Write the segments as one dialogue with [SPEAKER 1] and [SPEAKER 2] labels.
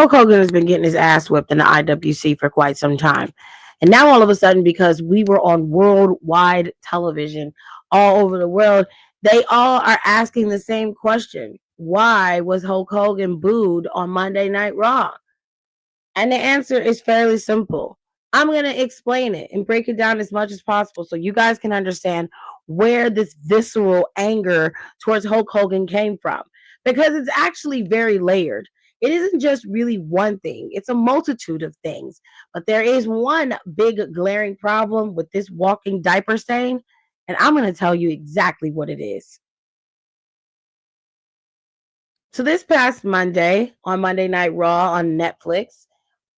[SPEAKER 1] Hulk Hogan has been getting his ass whipped in the IWC for quite some time. And now all of a sudden, because we were on worldwide television all over the world, they all are asking the same question. Why was Hulk Hogan booed on Monday Night Raw? And the answer is fairly simple. I'm going to explain it and break it down as much as possible so you guys can understand where this visceral anger towards Hulk Hogan came from. Because it's actually very layered. It isn't just really one thing, it's a multitude of things. But there is one big glaring problem with this walking diaper stain, and I'm going to tell you exactly what it is. So, this past Monday on Monday Night Raw on Netflix,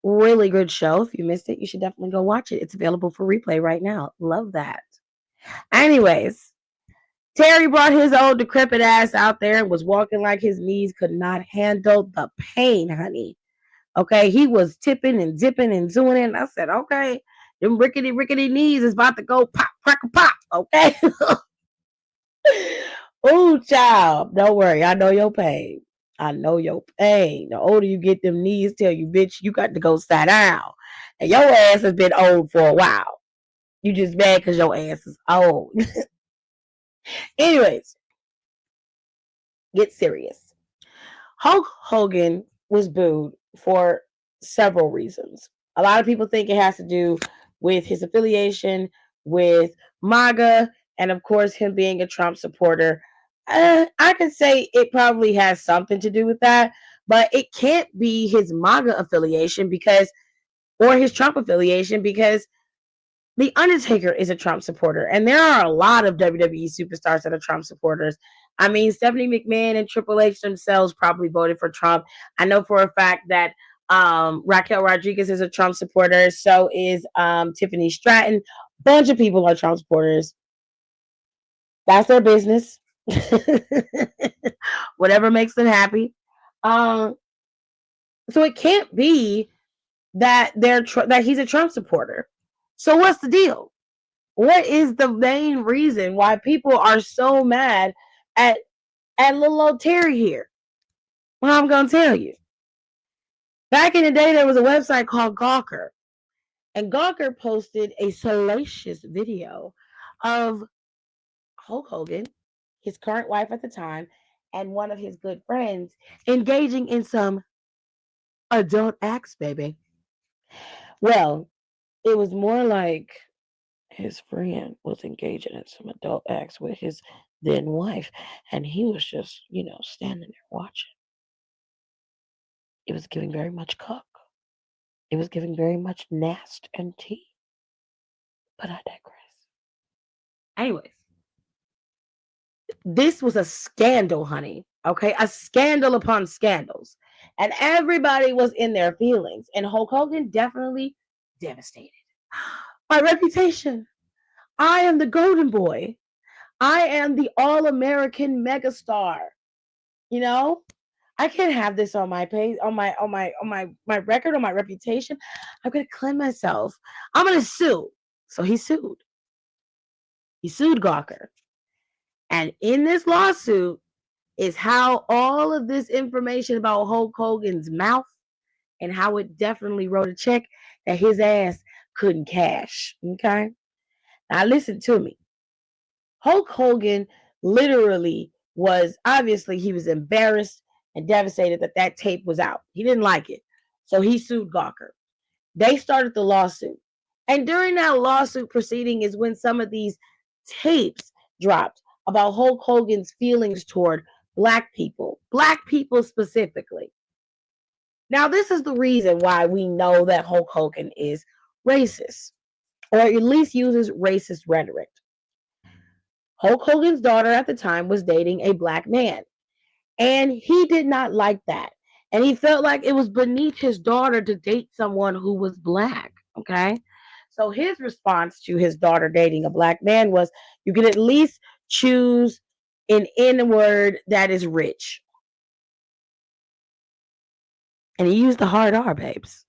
[SPEAKER 1] really good show. If you missed it, you should definitely go watch it. It's available for replay right now. Love that. Anyways, Terry brought his old decrepit ass out there and was walking like his knees could not handle the pain, honey. Okay, he was tipping and dipping and doing it. And I said, okay, them rickety knees is about to go pop, crack, pop. Okay. Oh, child, don't worry. I know your pain. I know your pain. The older you get, them knees tell you, bitch, you got to go sit down. And your ass has been old for a while. You just mad because your ass is old. Anyways, get serious. Hulk Hogan was booed for several reasons. A lot of people think it has to do with his affiliation with MAGA and, of course, him being a Trump supporter. I could say it probably has something to do with that, but it can't be his MAGA affiliation or his Trump affiliation because The Undertaker is a Trump supporter, and there are a lot of WWE superstars that are Trump supporters. I mean, Stephanie McMahon and Triple H themselves probably voted for Trump. I know for a fact that Raquel Rodriguez is a Trump supporter. So is Tiffany Stratton. Bunch of people are Trump supporters. That's their business. Whatever makes them happy. So it can't be that that he's a Trump supporter. So what's the deal? What is the main reason why people are so mad at little old Terry here? Well, I'm gonna tell you. Back in the day, there was a website called Gawker, and Gawker posted a salacious video of Hulk Hogan, his current wife at the time, and one of his good friends engaging in some adult acts, baby. Well, it was more like his friend was engaging in some adult acts with his then wife, and he was just, standing there watching. It was giving very much cuck. It was giving very much nast and tea. But I digress. Anyways, this was a scandal, honey. Okay, a scandal upon scandals. And everybody was in their feelings. And Hulk Hogan definitely devastated. My reputation. I am the golden boy. I am the all-American megastar. You know? I can't have this on my page, on my record, on my reputation. I'm gonna cleanse myself. I'm gonna sue. So he sued. He sued Gawker. And in this lawsuit is how all of this information about Hulk Hogan's mouth and how it definitely wrote a check that his ass couldn't cash. Okay? Now listen to me. Hulk Hogan literally he was embarrassed and devastated that tape was out. He didn't like it. So he sued Gawker. They started the lawsuit. And during that lawsuit proceeding is when some of these tapes dropped about Hulk Hogan's feelings toward black people specifically. Now, this is the reason why we know that Hulk Hogan is racist, or at least uses racist rhetoric. Hulk Hogan's daughter at the time was dating a black man, and he did not like that. And he felt like it was beneath his daughter to date someone who was black. Okay. So his response to his daughter dating a black man was, you can at least choose an N word that is rich. And he used the hard R, babes.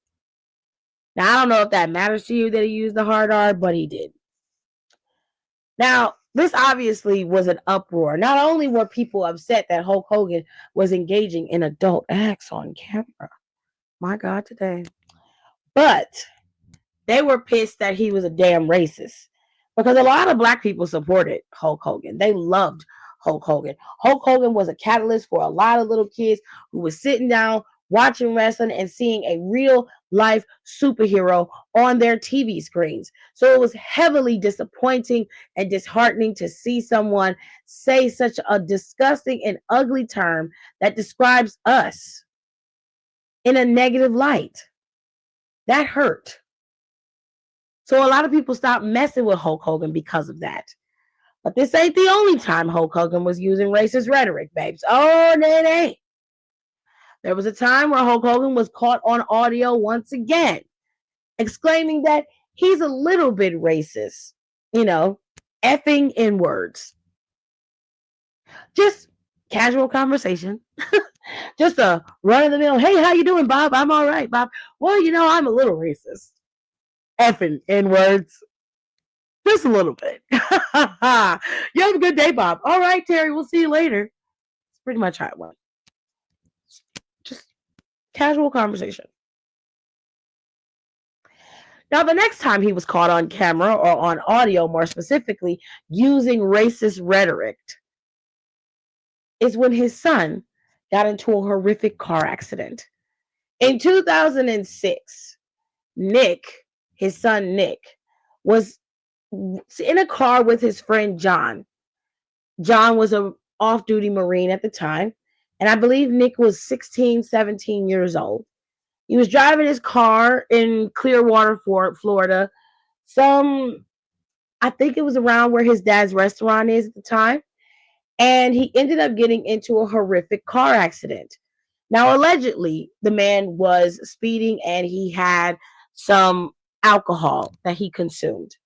[SPEAKER 1] Now, I don't know if that matters to you that he used the hard R, but he did. Now, this obviously was an uproar. Not only were people upset that Hulk Hogan was engaging in adult acts on camera, My God, today. But they were pissed that he was a damn racist because a lot of black people supported Hulk Hogan. They loved Hulk Hogan. Hulk Hogan was a catalyst for a lot of little kids who was sitting down watching wrestling and seeing a real life superhero on their TV screens. So it was heavily disappointing and disheartening to see someone say such a disgusting and ugly term that describes us in a negative light. That hurt. So a lot of people stopped messing with Hulk Hogan because of that. But this ain't the only time Hulk Hogan was using racist rhetoric, babes. Oh, no, it ain't. There was a time where Hulk Hogan was caught on audio once again, exclaiming that he's a little bit racist. You know, effing in words. Just casual conversation. Just a run of the mill. Hey, how you doing, Bob? I'm all right, Bob. Well, I'm a little racist. Effing in words. Just a little bit. You have a good day, Bob. All right, Terry, we'll see you later. It's pretty much how it went. Just casual conversation. Now, the next time he was caught on camera or on audio, more specifically, using racist rhetoric, is when his son got into a horrific car accident. In 2006, Nick, his son Nick, was in a car with his friend John. John was a off-duty Marine at the time, and I believe Nick was 16, 17 years old. He was driving his car in Clearwater, Florida. I think it was around where his dad's restaurant is at the time. And he ended up getting into a horrific car accident. Now, allegedly, the man was speeding and he had some alcohol that he consumed.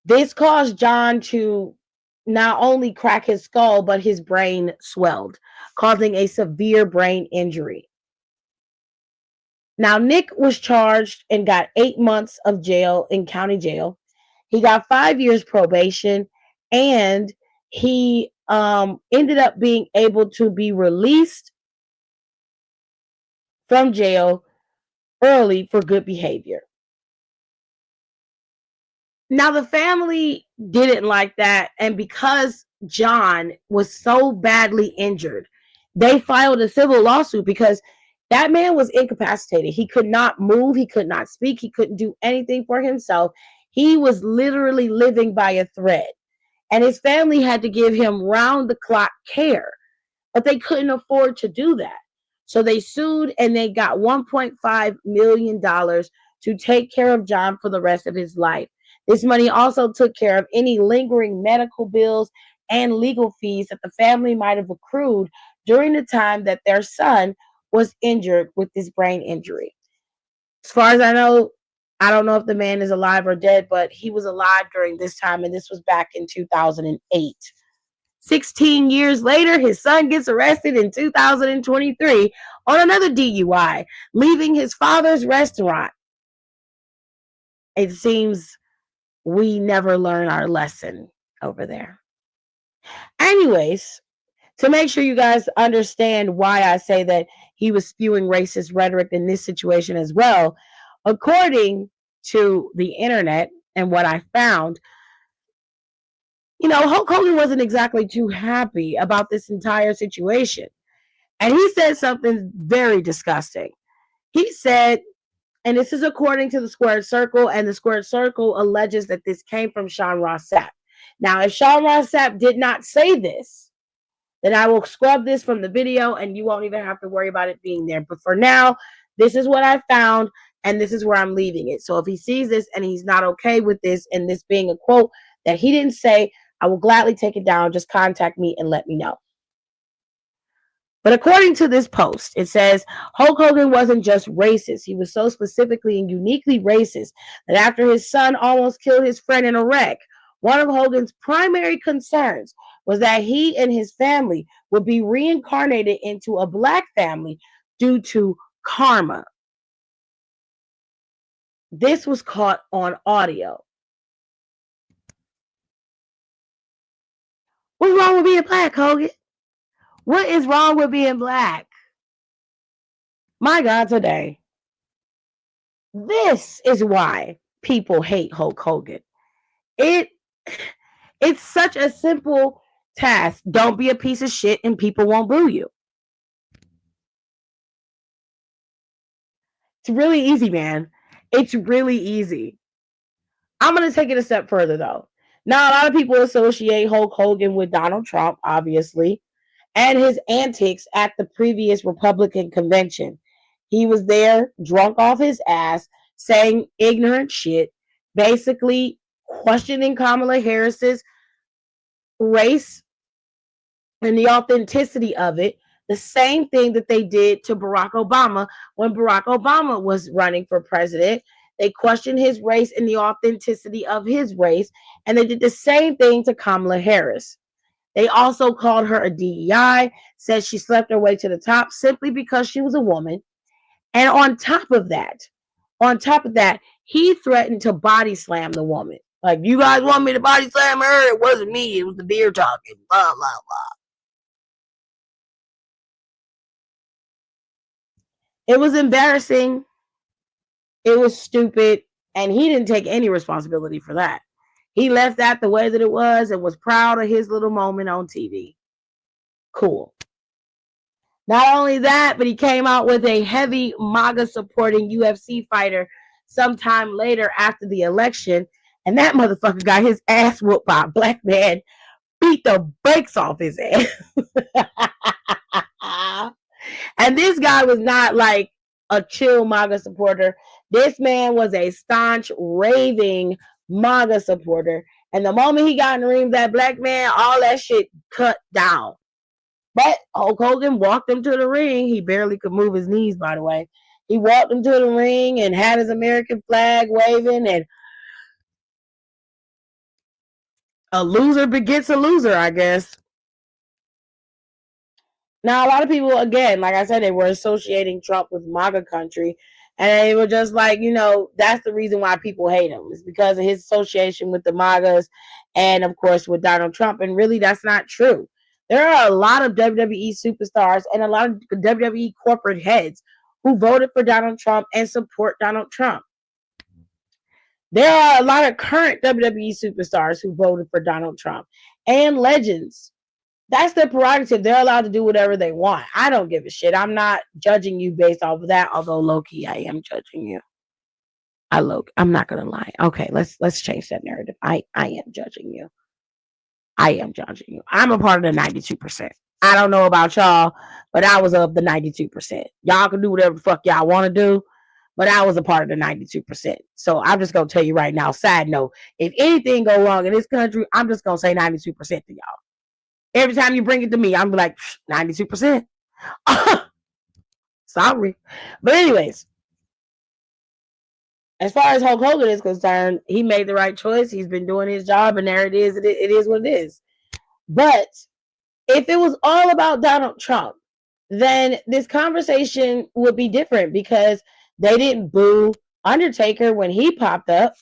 [SPEAKER 1] This caused John to not only crack his skull, but his brain swelled, causing a severe brain injury. Now, Nick was charged and got 8 months of jail in county jail. He got 5 years probation, and he ended up being able to be released from jail early for good behavior. Now, the family didn't like that, and because John was so badly injured, they filed a civil lawsuit because that man was incapacitated. He could not move, he could not speak, he couldn't do anything for himself. He was literally living by a thread, and his family had to give him round the clock care, but they couldn't afford to do that. So they sued and they got $1.5 million to take care of John for the rest of his life. This money also took care of any lingering medical bills and legal fees that the family might have accrued during the time that their son was injured with this brain injury. As far as I know, I don't know if the man is alive or dead, but he was alive during this time, and this was back in 2008. 16 years later, his son gets arrested in 2023 on another DUI, leaving his father's restaurant. It seems we never learn our lesson over there. Anyways, to make sure you guys understand why I say that he was spewing racist rhetoric in this situation as well, according to the internet and what I found, Hulk Hogan wasn't exactly too happy about this entire situation. And he said something very disgusting. He said, and this is according to the Squared Circle, and the Squared Circle alleges that this came from Sean Ross Sapp. Now, if Sean Ross Sapp did not say this, then I will scrub this from the video and you won't even have to worry about it being there. But for now, this is what I found and this is where I'm leaving it. So if he sees this and he's not okay with this and this being a quote that he didn't say, I will gladly take it down. Just contact me and let me know. But according to this post, it says Hulk Hogan wasn't just racist. He was so specifically and uniquely racist that after his son almost killed his friend in a wreck, one of Hogan's primary concerns was that he and his family would be reincarnated into a black family due to karma. This was caught on audio. What's wrong with being black, Hogan? What is wrong with being black? My God, today. This is why people hate Hulk Hogan. It it's such a simple task. Don't be a piece of shit and people won't boo you. It's really easy, man. It's really easy. I'm going to take it a step further, though. Now, a lot of people associate Hulk Hogan with Donald Trump, obviously, and his antics at the previous Republican convention. He was there, drunk off his ass, saying ignorant shit, basically questioning Kamala Harris's race and the authenticity of it. The same thing that they did to Barack Obama when Barack Obama was running for president. They questioned his race and the authenticity of his race, and they did the same thing to Kamala Harris. They also called her a DEI, said she slept her way to the top simply because she was a woman. And on top of that, he threatened to body slam the woman. Like, you guys want me to body slam her? It wasn't me. It was the beer talking. Blah, blah, blah. It was embarrassing. It was stupid. And he didn't take any responsibility for that. He left that the way that it was and was proud of his little moment on TV. Cool. Not only that, but he came out with a heavy MAGA supporting UFC fighter sometime later after the election. And that motherfucker got his ass whooped by a black man, beat the brakes off his ass. And this guy was not like a chill MAGA supporter. This man was a staunch, raving MAGA supporter. And the moment he got in the ring with that black man, all that shit cut down. But Hulk Hogan walked him to the ring. He barely could move his knees, by the way. He walked him to the ring and had his American flag waving. And a loser begets a loser, I guess. Now, a lot of people, again, like I said, they were associating Trump with MAGA country. And they were just like, that's the reason why people hate him. It's because of his association with the MAGAs and, of course, with Donald Trump. And really, that's not true. There are a lot of WWE superstars and a lot of WWE corporate heads who voted for Donald Trump and support Donald Trump. There are a lot of current WWE superstars who voted for Donald Trump and legends. That's their prerogative. They're allowed to do whatever they want. I don't give a shit. I'm not judging you based off of that, although low-key I am judging you. I'm not gonna lie. Okay, let's change that narrative. I am judging you. I am judging you. I'm a part of the 92%. I don't know about y'all, but I was of the 92%. Y'all can do whatever the fuck y'all want to do, but I was a part of the 92%. So I'm just gonna tell you right now, side note, if anything go wrong in this country, I'm just gonna say 92% to y'all. Every time you bring it to me, I'm like 92%. Sorry. But anyways, as far as Hulk Hogan is concerned, he made the right choice. He's been doing his job, and there it is. It is what it is. But if it was all about Donald Trump, then this conversation would be different because they didn't boo Undertaker when he popped up.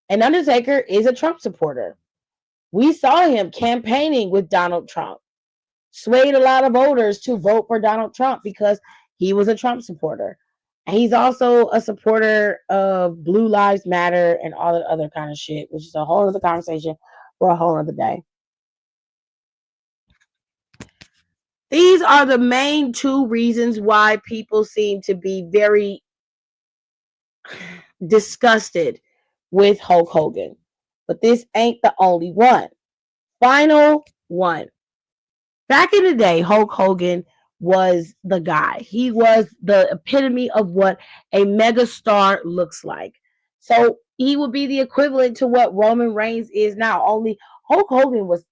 [SPEAKER 1] And Undertaker is a Trump supporter. We saw him campaigning with Donald Trump, swayed a lot of voters to vote for Donald Trump because he was a Trump supporter. And he's also a supporter of Blue Lives Matter and all that other kind of shit, which is a whole other conversation for a whole other day. These are the main two reasons why people seem to be very disgusted with Hulk Hogan. But this ain't the only one. Final one. Back in the day, Hulk Hogan was the guy. He was the epitome of what a megastar looks like. So he would be the equivalent to what Roman Reigns is now. Only Hulk Hogan was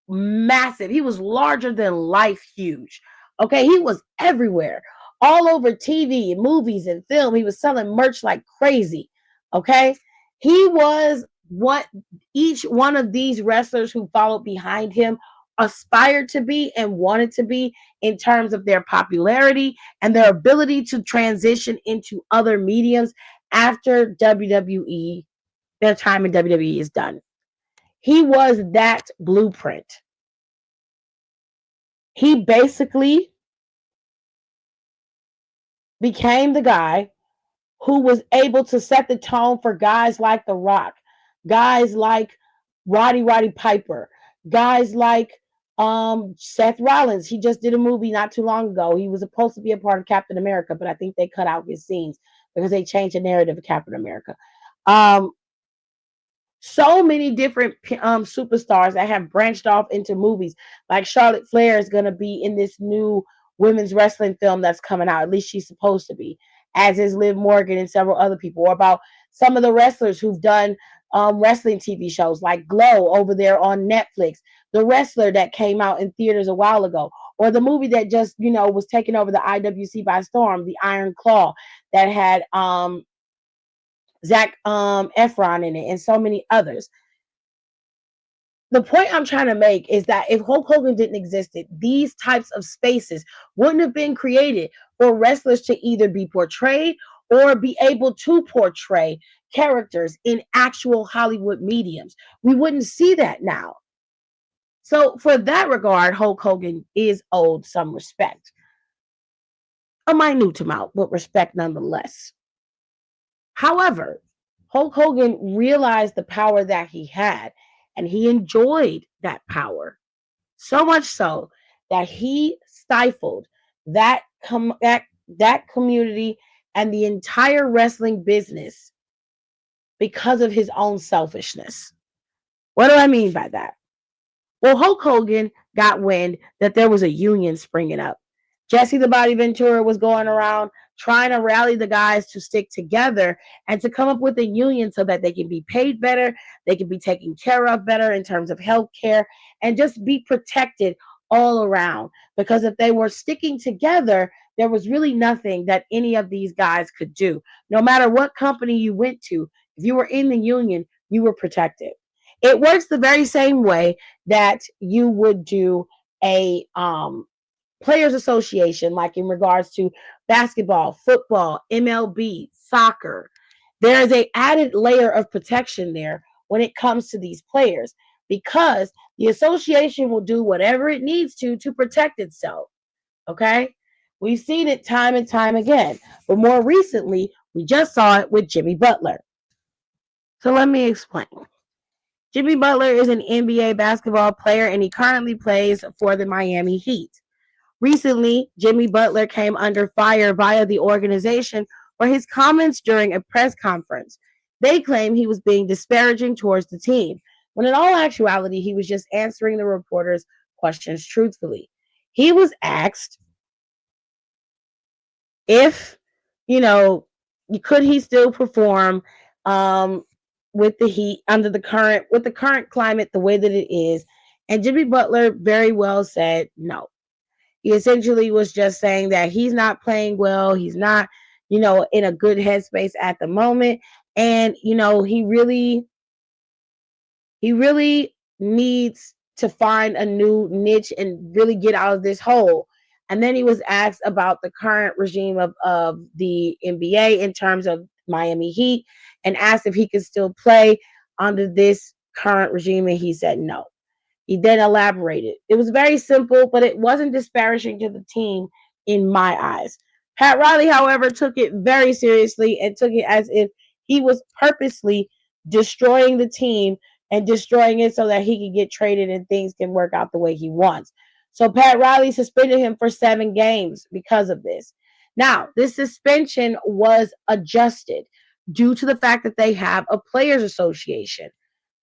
[SPEAKER 1] massive. He was larger than life huge. Okay, he was everywhere, all over TV and movies and film. He was selling merch like crazy. Okay, he was what each one of these wrestlers who followed behind him aspired to be and wanted to be in terms of their popularity and their ability to transition into other mediums after WWE, their time in WWE is done. He was that blueprint. He basically became the guy who was able to set the tone for guys like The Rock, guys like Roddy Piper, guys like Seth Rollins. He just did a movie not too long ago. He was supposed to be a part of Captain America, but I think they cut out his scenes because they changed the narrative of Captain America. Um, so many different superstars that have branched off into movies. Like Charlotte Flair is going to be in this new women's wrestling film that's coming out. At least she's supposed to be, as is Liv Morgan and several other people. Or about some of the wrestlers who've done wrestling TV shows like Glow over there on Netflix. The Wrestler that came out in theaters a while ago. Or the movie that just, was taking over the IWC by storm, The Iron Claw, that had Zach Efron in it, and so many others. The point I'm trying to make is that if Hulk Hogan didn't exist, these types of spaces wouldn't have been created for wrestlers to either be portrayed or be able to portray characters in actual Hollywood mediums. We wouldn't see that now. So, for that regard, Hulk Hogan is owed some respect. A minute amount, but respect nonetheless. However, Hulk Hogan realized the power that he had, and he enjoyed that power so much so that he stifled that community and the entire wrestling business because of his own selfishness. What do I mean by that? Well, Hulk Hogan got wind that there was a union springing up. Jesse the Body Ventura was going around trying to rally the guys to stick together and to come up with a union so that they can be paid better, they can be taken care of better in terms of health care, and just be protected all around. Because if they were sticking together, there was really nothing that any of these guys could do. No matter what company you went to, if you were in the union, you were protected. It works the very same way that you would do a players association, like in regards to basketball, football, MLB, soccer. There is a added layer of protection there when it comes to these players, because the association will do whatever it needs to protect itself. Okay, we've seen it time and time again, but more recently we just saw it with Jimmy Butler. So let me explain. Jimmy Butler is an NBA basketball player, and he currently plays for the Miami Heat. Recently, Jimmy Butler came under fire via the organization for his comments during a press conference. They claim he was being disparaging towards the team, when in all actuality, he was just answering the reporters' questions truthfully. He was asked if, you know, could he still perform with the Heat under the current climate the way that it is, and Jimmy Butler very well said no. He essentially was just saying that he's not playing well. He's not, in a good headspace at the moment. And, he really needs to find a new niche and really get out of this hole. And then he was asked about the current regime of the NBA in terms of Miami Heat, and asked if he could still play under this current regime. And he said no. He then elaborated. It was very simple, but it wasn't disparaging to the team in my eyes. Pat Riley, however, took it very seriously and took it as if he was purposely destroying the team and destroying it so that he could get traded and things can work out the way he wants. So Pat Riley suspended him for 7 games because of this. Now, this suspension was adjusted due to the fact that they have a players association.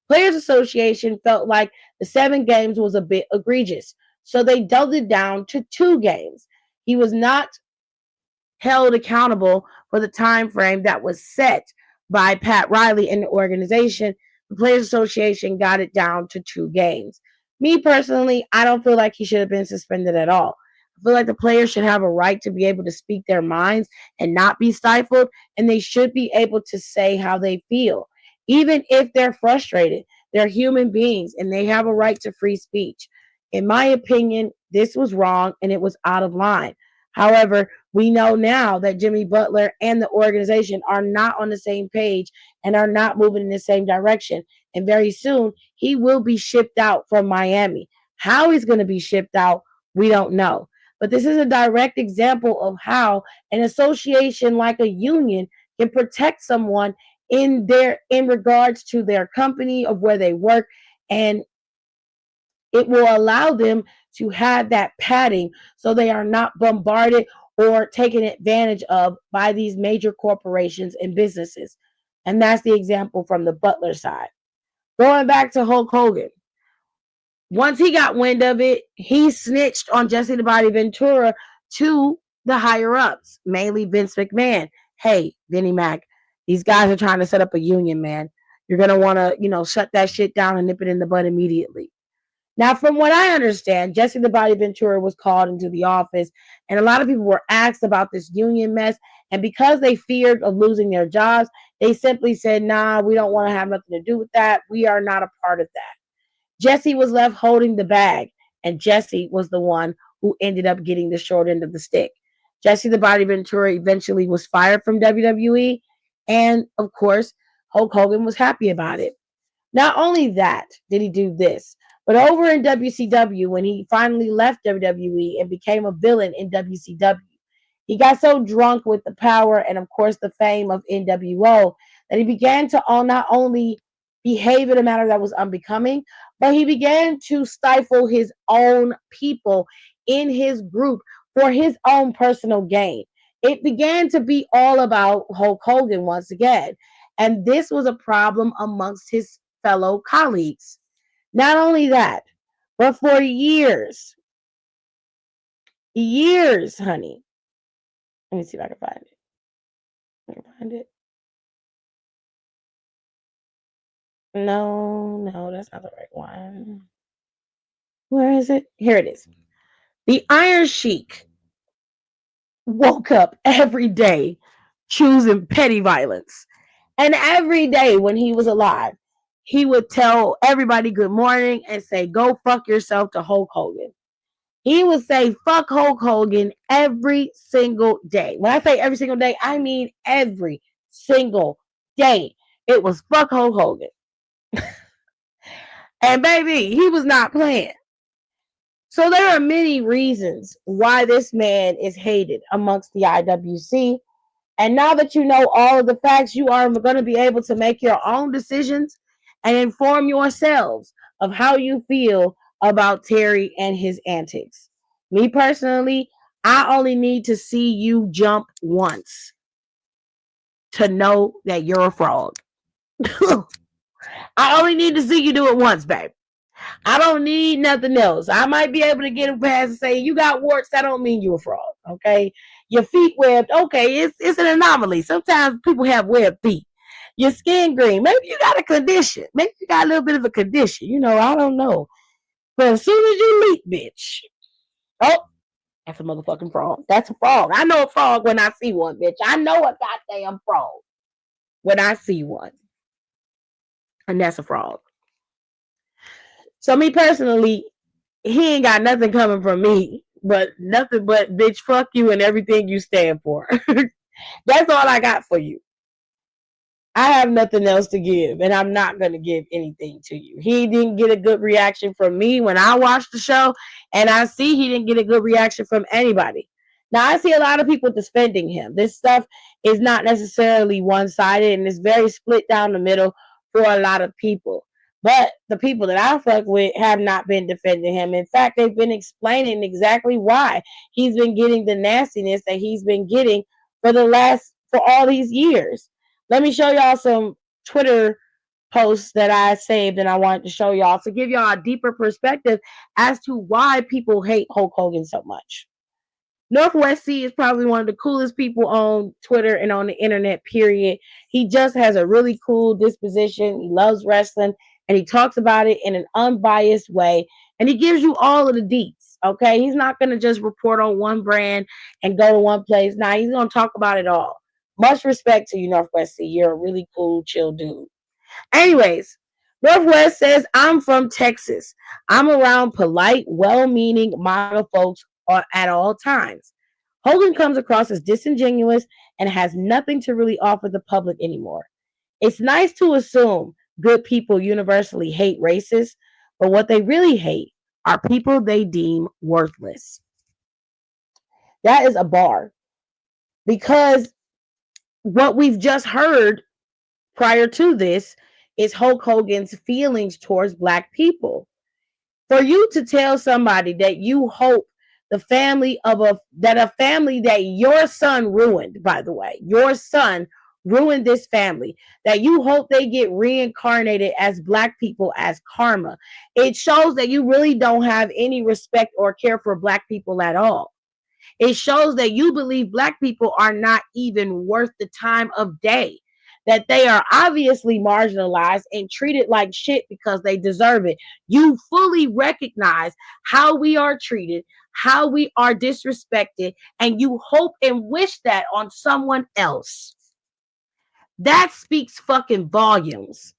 [SPEAKER 1] Players Association felt like the 7 games was a bit egregious, so they dulled it down to 2 games. He was not held accountable for the time frame that was set by Pat Riley and the organization. The Players Association got it down to 2 games. Me personally, I don't feel like he should have been suspended at all. I feel like the players should have a right to be able to speak their minds and not be stifled, and they should be able to say how they feel. Even if they're frustrated, they're human beings and they have a right to free speech. In my opinion, this was wrong and it was out of line. However, we know now that Jimmy Butler and the organization are not on the same page and are not moving in the same direction. And very soon, he will be shipped out from Miami. How he's going to be shipped out, we don't know. But this is a direct example of how an association like a union can protect someone in regards to their company of where they work, and it will allow them to have that padding so they are not bombarded or taken advantage of by these major corporations and businesses. And that's the example from the Butler side. Going back to Hulk Hogan, once he got wind of it, he snitched on Jesse the Body Ventura to the higher ups, mainly Vince McMahon. Hey, Vinnie Mac, these guys are trying to set up a union, man. You're going to want to, shut that shit down and nip it in the bud immediately. Now, from what I understand, Jesse the Body Ventura was called into the office, and a lot of people were asked about this union mess. And because they feared of losing their jobs, they simply said, nah, we don't want to have nothing to do with that. We are not a part of that. Jesse was left holding the bag, and Jesse was the one who ended up getting the short end of the stick. Jesse the Body Ventura eventually was fired from WWE, and of course, Hulk Hogan was happy about it. Not only that did he do this, but over in WCW, when he finally left WWE and became a villain in WCW, he got so drunk with the power and, of course, the fame of NWO that he began to not only behave in a manner that was unbecoming, but he began to stifle his own people in his group for his own personal gain. It began to be all about Hulk Hogan once again. And this was a problem amongst his fellow colleagues. Not only that, but for years, honey. Let me see if I can find it. I can find it. No, that's not the right one. Where is it? Here it is. The Iron Sheik woke up every day choosing petty violence. And every day when he was alive, he would tell everybody good morning and say, go fuck yourself to Hulk Hogan. He would say, fuck Hulk Hogan every single day. When I say every single day, I mean every single day. It was fuck Hulk Hogan. And baby, he was not playing. So there are many reasons why this man is hated amongst the IWC. And now that you know all of the facts, you are going to be able to make your own decisions and inform yourselves of how you feel about Terry and his antics. Me personally, I only need to see you jump once to know that you're a fraud. I only need to see you do it once, babe. I don't need nothing else. I might be able to get a pass and say, you got warts, that don't mean you're a fraud, okay? Your feet webbed, okay, it's an anomaly. Sometimes people have webbed feet. Your skin green, maybe you got a condition. Maybe you got a little bit of a condition. I don't know. But as soon as you leap, bitch, oh, that's a motherfucking frog. That's a frog. I know a frog when I see one, bitch. I know a goddamn frog when I see one. And that's a frog. So me personally, he ain't got nothing coming from me, but nothing but bitch, fuck you and everything you stand for. That's all I got for you. I have nothing else to give, and I'm not going to give anything to you. He didn't get a good reaction from me when I watched the show, and I see he didn't get a good reaction from anybody. Now, I see a lot of people defending him. This stuff is not necessarily one-sided, and it's very split down the middle for a lot of people. But the people that I fuck with have not been defending him. In fact, they've been explaining exactly why he's been getting the nastiness that he's been getting for all these years. Let me show y'all some Twitter posts that I saved and I wanted to show y'all to give y'all a deeper perspective as to why people hate Hulk Hogan so much. Northwest C is probably one of the coolest people on Twitter and on the internet, period. He just has a really cool disposition. He loves wrestling and he talks about it in an unbiased way. And he gives you all of the deets, okay? He's not going to just report on one brand and go to one place. Nah, he's going to talk about it all. Much respect to you, Northwest C. You're a really cool, chill dude. Anyways, Northwest says, I'm from Texas. I'm around polite, well-meaning MAGA folks at all times. Hogan comes across as disingenuous and has nothing to really offer the public anymore. It's nice to assume good people universally hate racists, but what they really hate are people they deem worthless. That is a bar. Because what we've just heard prior to this is Hulk Hogan's feelings towards Black people. For you to tell somebody that you hope the family of a family that your son ruined, by the way, your son ruined this family, that you hope they get reincarnated as Black people as karma. It shows that you really don't have any respect or care for Black people at all. It shows that you believe Black people are not even worth the time of day, that they are obviously marginalized and treated like shit because they deserve it. You fully recognize how we are treated, how we are disrespected, and you hope and wish that on someone else. That speaks fucking volumes.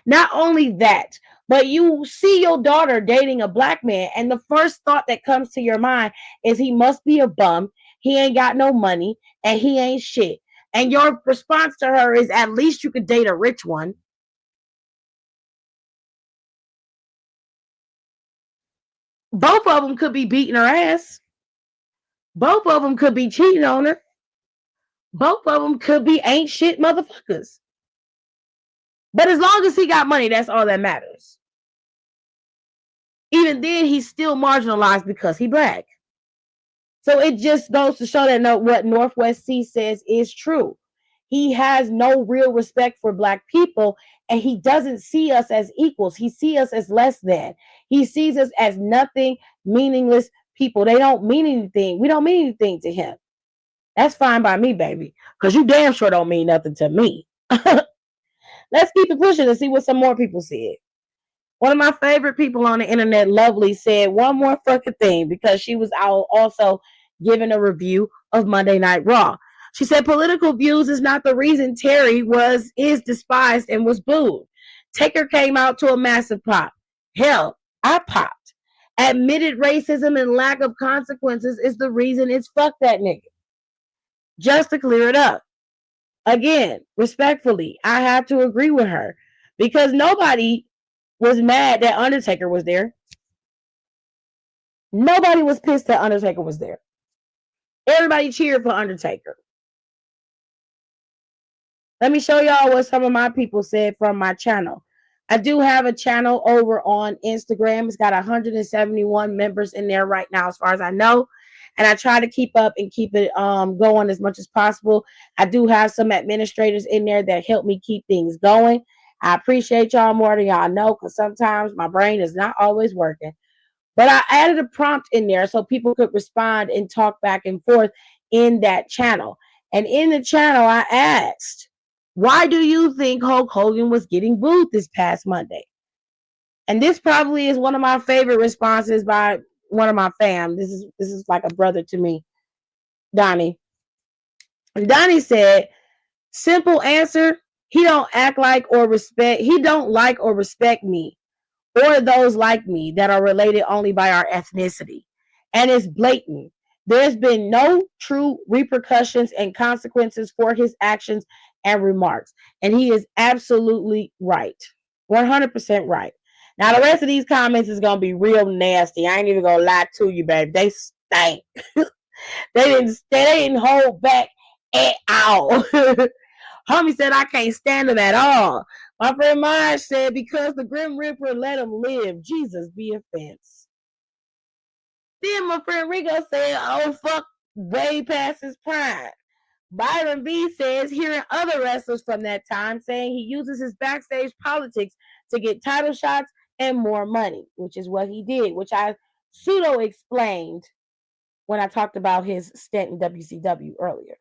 [SPEAKER 1] Not only that, but you see your daughter dating a Black man, and the first thought that comes to your mind is he must be a bum, he ain't got no money, and he ain't shit. And your response to her is, at least you could date a rich one. Both of them could be beating her ass. Both of them could be cheating on her. Both of them could be ain't shit motherfuckers. But as long as he got money, that's all that matters. Even then, he's still marginalized because he Black. So it just goes to show that what Northwest C says is true. He has no real respect for Black people, and he doesn't see us as equals. He sees us as less than. He sees us as nothing, meaningless people. They don't mean anything. We don't mean anything to him. That's fine by me, baby, because you damn sure don't mean nothing to me. Let's keep it pushing and see what some more people said. One of my favorite people on the internet, Lovely, said one more fucking thing because she was out also giving a review of Monday Night Raw. She said political views is not the reason Terry is despised and was booed. Taker came out to a massive pop. Hell, I popped. Admitted racism and lack of consequences is the reason it's fuck that nigga. Just to clear it up. Again, respectfully, I have to agree with her because nobody was mad that Undertaker was there. Nobody was pissed that Undertaker was there. Everybody cheered for Undertaker. Let me show y'all what some of my people said from my channel. I do have a channel over on Instagram. It's got 171 members in there right now, as far as I know. And I try to keep up and keep it going as much as possible. I do have some administrators in there that help me keep things going. I appreciate y'all more than y'all know, because sometimes my brain is not always working. But I added a prompt in there so people could respond and talk back and forth in that channel. And in the channel, I asked, why do you think Hulk Hogan was getting booed this past Monday? And this probably is one of my favorite responses by one of my fam. This is like a brother to me, Donnie. And Donnie said, simple answer, he don't like or respect me or those like me that are related only by our ethnicity. And it's blatant. There's been no true repercussions and consequences for his actions and remarks. And he is absolutely right. 100% right. Now, the rest of these comments is going to be real nasty. I ain't even going to lie to you, baby. They stank. They didn't hold back at all. Homie said, I can't stand him at all. My friend Marge said, because the Grim Reaper let him live. Jesus be offense. Then my friend Rico said, oh, fuck, way past his prime. Byron B says, hearing other wrestlers from that time saying he uses his backstage politics to get title shots and more money, which is what he did, which I pseudo explained when I talked about his stint in WCW earlier.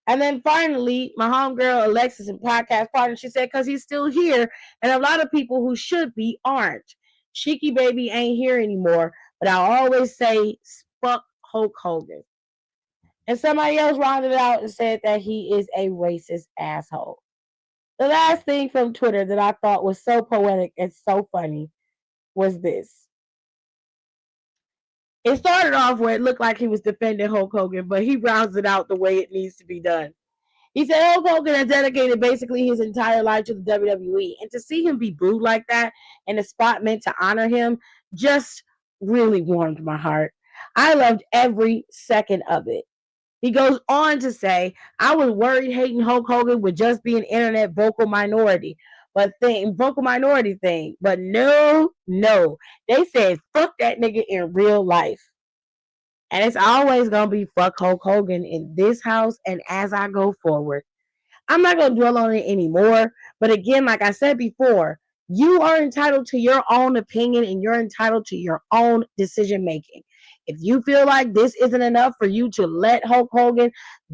[SPEAKER 1] And then finally, my homegirl Alexis and podcast partner, she said, because he's still here, and a lot of people who should be aren't. Cheeky Baby ain't here anymore, but I always say, fuck Hulk Hogan. And somebody else rounded it out and said that he is a racist asshole. The last thing from Twitter that I thought was so poetic and so funny was this. It started off where it looked like he was defending Hulk Hogan, but he rounds it out the way it needs to be done. He said Hulk Hogan has dedicated basically his entire life to the WWE, and to see him be booed like that in a spot meant to honor him just really warmed my heart. I loved every second of it. He goes on to say, I was worried hating Hulk Hogan would just be an internet vocal minority thing. But no. They said fuck that nigga in real life. And it's always gonna be fuck Hulk Hogan in this house and as I go forward. I'm not going to dwell on it anymore. But again, like I said before, you are entitled to your own opinion and you're entitled to your own decision making. If you feel like this isn't enough for you to let Hulk Hogan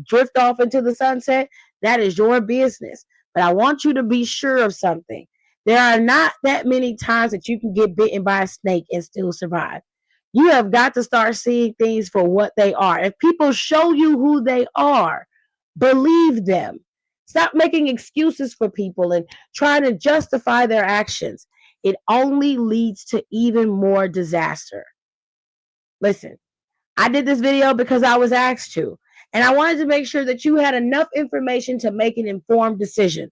[SPEAKER 1] drift off into the sunset, that is your business. But I want you to be sure of something. There are not that many times that you can get bitten by a snake and still survive. You have got to start seeing things for what they are. If people show you who they are, believe them. Stop making excuses for people and trying to justify their actions. It only leads to even more disaster. Listen, I did this video because I was asked to, and I wanted to make sure that you had enough information to make an informed decision.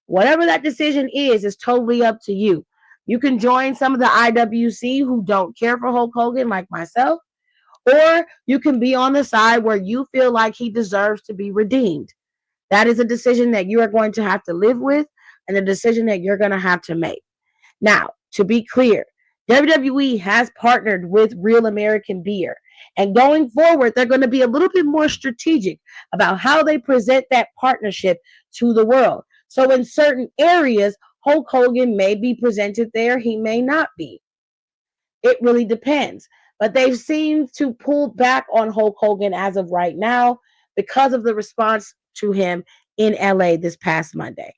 [SPEAKER 1] Whatever that decision is totally up to you. You can join some of the IWC who don't care for Hulk Hogan like myself, or you can be on the side where you feel like he deserves to be redeemed. That is a decision that you are going to have to live with and a decision that you're going to have to make. Now, to be clear, WWE has partnered with Real American Beer. And going forward, they're going to be a little bit more strategic about how they present that partnership to the world. So in certain areas, Hulk Hogan may be presented there. He may not be. It really depends. But they've seemed to pull back on Hulk Hogan as of right now because of the response to him in LA this past Monday.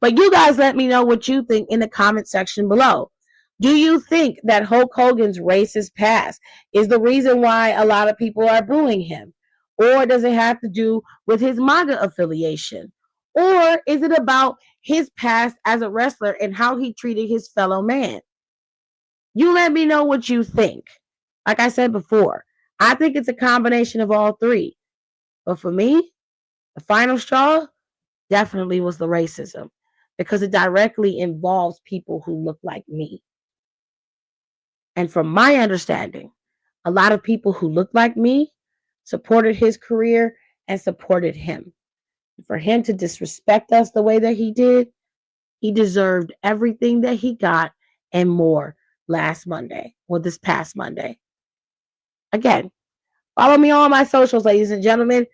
[SPEAKER 1] But you guys let me know what you think in the comment section below. Do you think that Hulk Hogan's racist past is the reason why a lot of people are booing him? Or does it have to do with his MAGA affiliation? Or is it about his past as a wrestler and how he treated his fellow man? You let me know what you think. Like I said before, I think it's a combination of all three. But for me, the final straw definitely was the racism because it directly involves people who look like me. And from my understanding, a lot of people who look like me supported his career and supported him. For him to disrespect us the way that he did, he deserved everything that he got and more this past Monday. Again, follow me on my socials, ladies and gentlemen.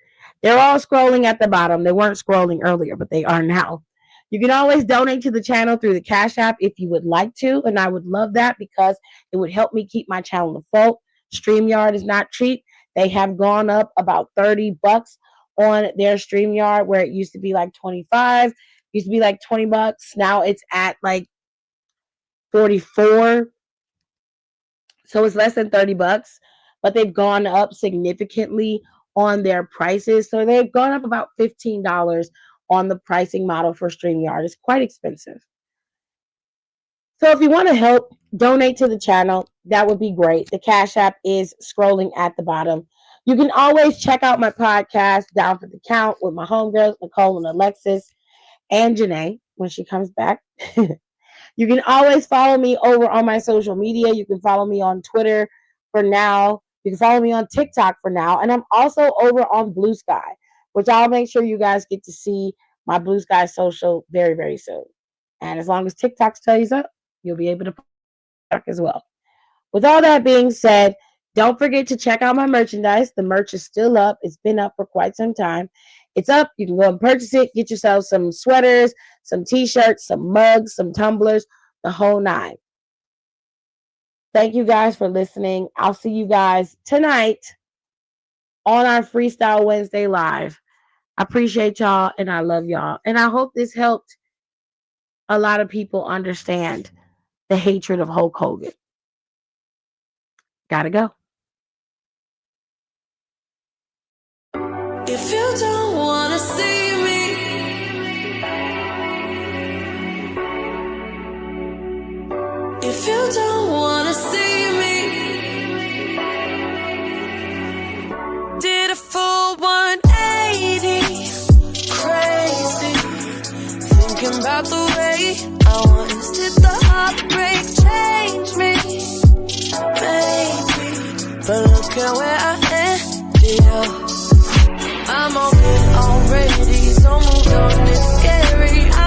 [SPEAKER 1] They're all scrolling at the bottom. They weren't scrolling earlier, but they are now. You can always donate to the channel through the Cash App if you would like to, and I would love that because it would help me keep my channel afloat. StreamYard is not cheap. They have gone up about $30 on their StreamYard, where it used to be like 25, used to be like $20. Now it's at like 44. So it's less than $30, but they've gone up significantly on their prices. So they've gone up about $15 on the pricing model for StreamYard. It's quite expensive. So if you want to help donate to the channel, that would be great. The Cash App is scrolling at the bottom. You can always check out my podcast, Down for the Count, with my homegirls, Nicole and Alexis, and Janae, when she comes back. You can always follow me over on my social media. You can follow me on Twitter for now. You can follow me on TikTok for now. And I'm also over on Blue Sky, which I'll make sure you guys get to see my Blue Sky social very, very soon. And as long as TikTok stays up, you'll be able to TikTok as well. With all that being said, don't forget to check out my merchandise. The merch is still up. It's been up for quite some time. It's up. You can go and purchase it. Get yourself some sweaters, some t-shirts, some mugs, some tumblers, the whole nine. Thank you guys for listening. I'll see you guys tonight on our Freestyle Wednesday live. I appreciate y'all and I love y'all. And I hope this helped a lot of people understand the hatred of Hulk Hogan. Gotta go.
[SPEAKER 2] If you don't want to see me, if you don't want to see me, did a full 180, crazy, thinking about the way I was. Did the heartbreak change me, baby? but look at where I ended up. I'm over it already, so moved on, it's scary.